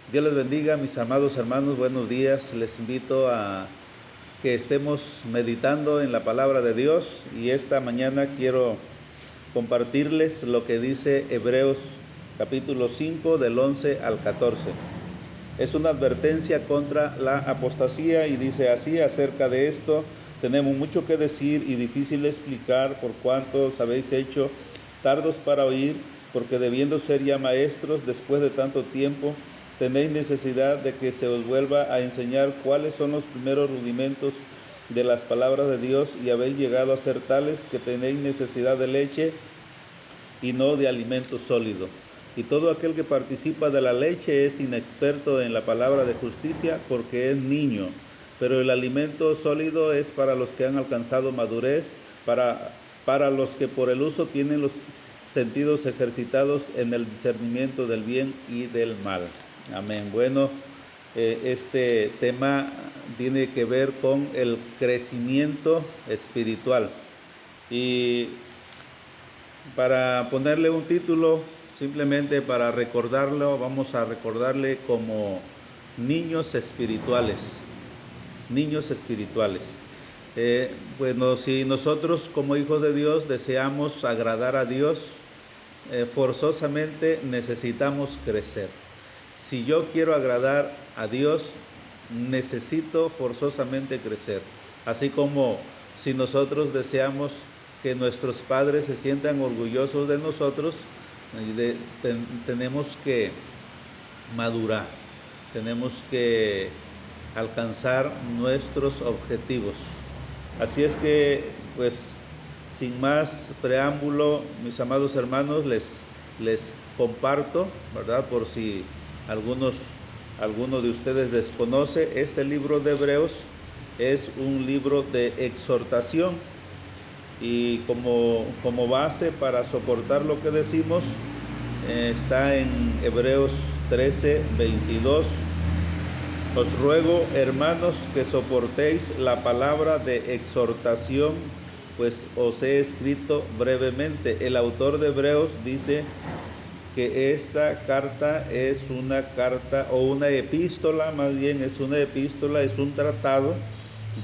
Dios les bendiga, mis amados hermanos, buenos días. Les invito a que estemos meditando en la palabra de Dios y esta mañana quiero compartirles lo que dice Hebreos capítulo 5 del 11 al 14. Es una advertencia contra la apostasía y dice así acerca de esto: tenemos mucho que decir y difícil de explicar, por cuanto os habéis hecho tardos para oír, porque debiendo ser ya maestros después de tanto tiempo, tenéis necesidad de que se os vuelva a enseñar cuáles son los primeros rudimentos de las palabras de Dios, y habéis llegado a ser tales que tenéis necesidad de leche y no de alimento sólido. Y todo aquel que participa de la leche es inexperto en la palabra de justicia, porque es niño. Pero el alimento sólido es para los que han alcanzado madurez, para los que por el uso tienen los sentidos ejercitados en el discernimiento del bien y del mal. Amén. Bueno, este tema tiene que ver con el crecimiento espiritual. Y para ponerle un título, simplemente para recordarlo, vamos a recordarle como niños espirituales. Niños espirituales. Bueno, si nosotros como hijos de Dios deseamos agradar a Dios, forzosamente necesitamos crecer. Si yo quiero agradar a Dios, necesito forzosamente crecer. Así como si nosotros deseamos que nuestros padres se sientan orgullosos de nosotros, tenemos que madurar, tenemos que alcanzar nuestros objetivos. Así es que, pues, sin más preámbulo, mis amados hermanos, les comparto, ¿verdad? Por si alguno de ustedes desconoce, este libro de Hebreos es un libro de exhortación, y como base para soportar lo que decimos, está en Hebreos 13:22. Os ruego, hermanos, que soportéis la palabra de exhortación, pues os he escrito brevemente. El autor de Hebreos dice que esta carta es una carta, o una epístola, más bien es una epístola, es un tratado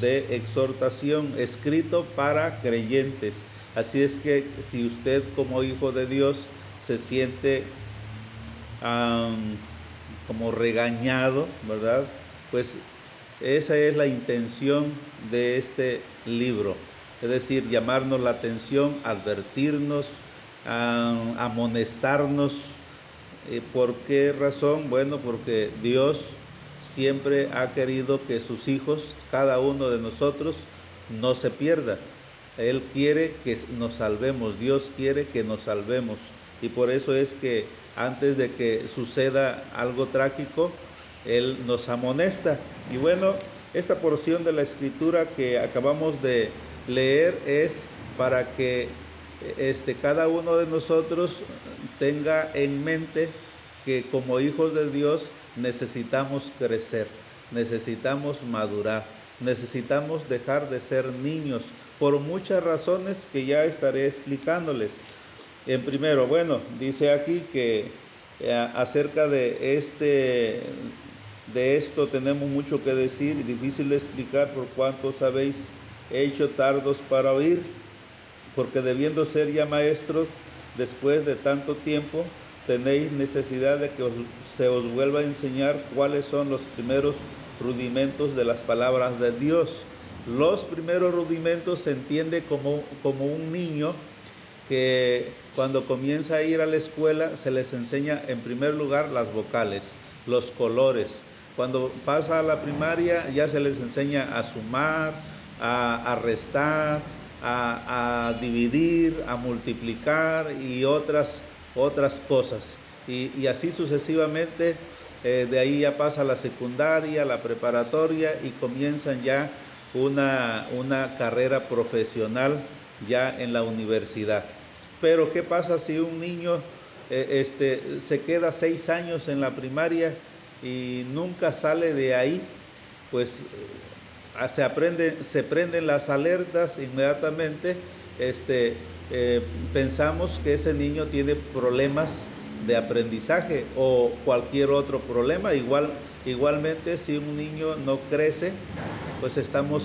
de exhortación escrito para creyentes. Así es que si usted como hijo de Dios se siente como regañado, ¿verdad? Pues esa es la intención de este libro, es decir, llamarnos la atención, advertirnos, amonestarnos. ¿Por qué razón? Bueno, porque Dios siempre ha querido que sus hijos, cada uno de nosotros, no se pierda. Él quiere que nos salvemos, Dios quiere que nos salvemos. Y por eso es que antes de que suceda algo trágico, Él nos amonesta. Y bueno, esta porción de la escritura que acabamos de leer es para que cada uno de nosotros tenga en mente que como hijos de Dios necesitamos crecer, necesitamos madurar, necesitamos dejar de ser niños por muchas razones que ya estaré explicándoles. En primero, bueno, dice aquí que acerca de esto tenemos mucho que decir y difícil de explicar, por cuanto os habéis hecho tardos para oír, porque debiendo ser ya maestros después de tanto tiempo, tenéis necesidad de que se os vuelva a enseñar cuáles son los primeros rudimentos de las palabras de Dios. Los primeros rudimentos se entiende como un niño que cuando comienza a ir a la escuela se les enseña en primer lugar las vocales, los colores. Cuando pasa a la primaria ya se les enseña a sumar, a restar, a dividir, a multiplicar y otras cosas. Y así sucesivamente, de ahí ya pasa a la secundaria, la preparatoria, y comienzan ya una carrera profesional ya en la universidad. Pero ¿qué pasa si un niño se queda 6 años en la primaria y nunca sale de ahí? Pues se prenden las alertas inmediatamente. Pensamos que ese niño tiene problemas de aprendizaje o cualquier otro problema. Igualmente, si un niño no crece, pues estamos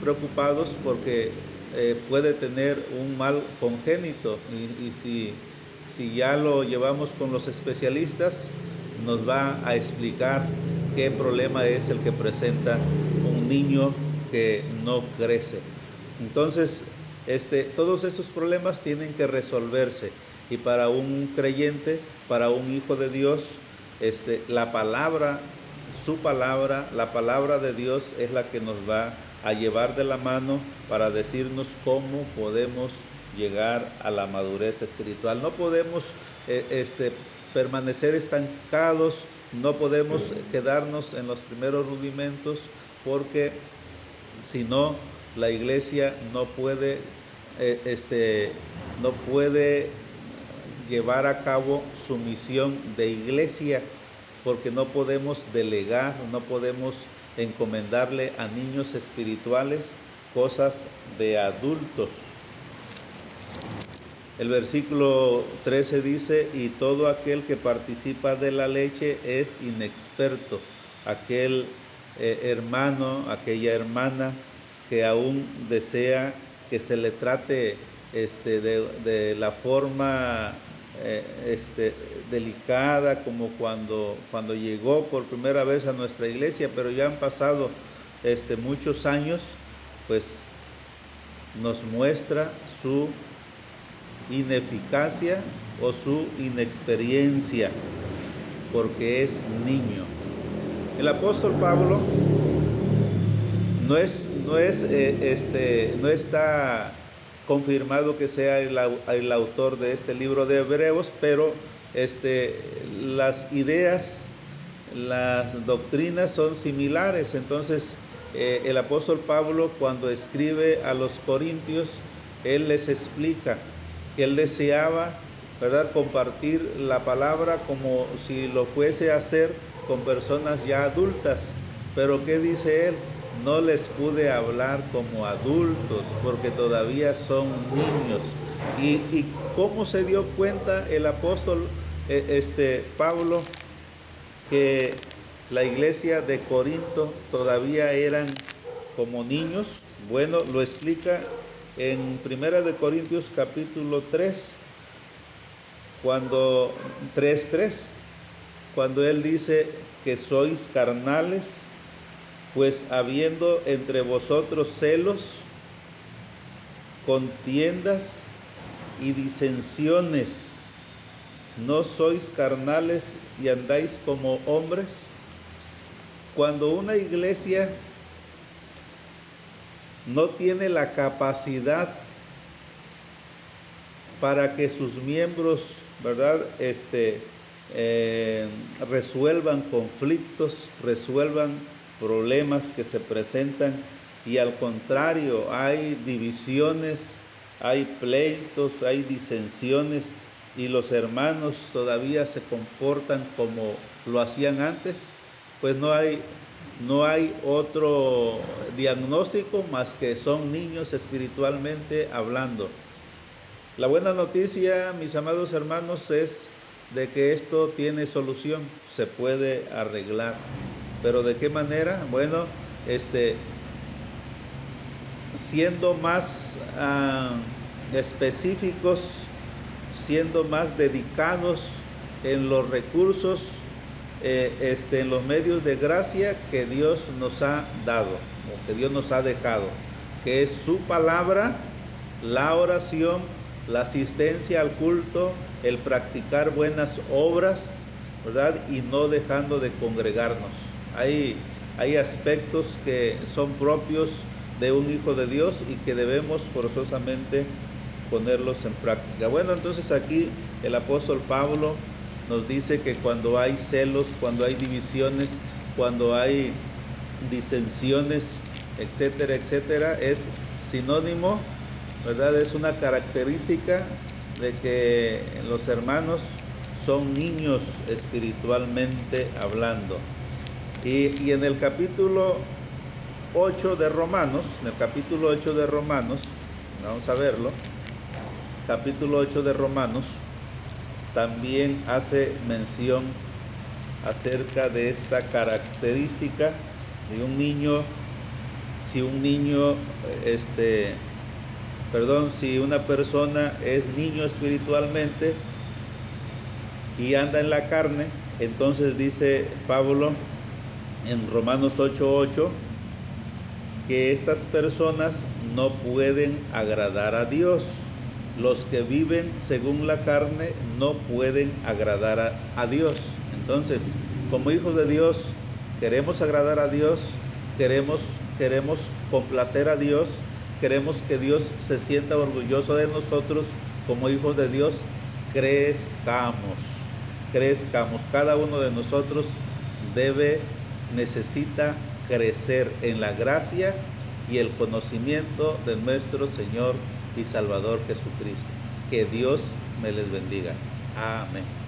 preocupados porque puede tener un mal congénito, y si ya lo llevamos con los especialistas, nos va a explicar qué problema es el que presenta un niño que no crece. Entonces, todos estos problemas tienen que resolverse, y para un creyente, para un hijo de Dios, la palabra de Dios es la que nos va a llevar de la mano para decirnos cómo podemos llegar a la madurez espiritual. No podemos permanecer estancados, no podemos quedarnos en los primeros rudimentos, porque si no, la iglesia no puede llevar a cabo su misión de iglesia, porque no podemos delegar, no podemos encomendarle a niños espirituales cosas de adultos. El versículo 13 dice: y todo aquel que participa de la leche es inexperto. Aquel hermano, aquella hermana que aún desea que se le trate de la forma delicada, como cuando llegó por primera vez a nuestra iglesia, pero ya han pasado muchos años, pues nos muestra su ineficacia o su inexperiencia, porque es niño. El apóstol Pablo no está confirmado que sea el autor de este libro de Hebreos, pero las ideas, las doctrinas son similares. Entonces, el apóstol Pablo, cuando escribe a los corintios, él les explica que él deseaba, ¿verdad?, compartir la palabra como si lo fuese a hacer con personas ya adultas. Pero ¿qué dice él? No les pude hablar como adultos, porque todavía son niños. ¿Y cómo se dio cuenta el apóstol Pablo que la iglesia de Corinto todavía eran como niños? Bueno, lo explica en 1 de Corintios capítulo 3, cuando 3:3, cuando él dice que sois carnales, pues habiendo entre vosotros celos, contiendas y disensiones, ¿no sois carnales y andáis como hombres? Cuando una iglesia no tiene la capacidad para que sus miembros, ¿verdad?, resuelvan conflictos, resuelvan problemas que se presentan, y al contrario, hay divisiones, hay pleitos, hay disensiones, y los hermanos todavía se comportan como lo hacían antes, pues no hay otro diagnóstico más que son niños espiritualmente hablando. La buena noticia, mis amados hermanos, es de que esto tiene solución, se puede arreglar. ¿Pero de qué manera? Bueno, siendo más específicos, siendo más dedicados en los recursos, en los medios de gracia que Dios nos ha dado, o que Dios nos ha dejado, que es su palabra, la oración, la asistencia al culto, el practicar buenas obras, ¿verdad?, y no dejando de congregarnos. Hay aspectos que son propios de un hijo de Dios y que debemos forzosamente ponerlos en práctica. Bueno, entonces aquí el apóstol Pablo nos dice que cuando hay celos, cuando hay divisiones, cuando hay disensiones, etcétera, etcétera, es sinónimo, ¿verdad?, es una característica de que los hermanos son niños espiritualmente hablando. Y en el capítulo 8 de Romanos, vamos a verlo, capítulo 8 de Romanos, también hace mención acerca de esta característica de un niño. Si una persona es niño espiritualmente y anda en la carne, entonces dice Pablo en Romanos 8:8 que estas personas no pueden agradar a Dios. Los que viven según la carne no pueden agradar a Dios. Entonces, como hijos de Dios, queremos agradar a Dios, queremos complacer a Dios, queremos que Dios se sienta orgulloso de nosotros como hijos de Dios. Crezcamos. Cada uno de nosotros necesita crecer en la gracia y el conocimiento de nuestro Señor y Salvador Jesucristo. Que Dios me les bendiga. Amén.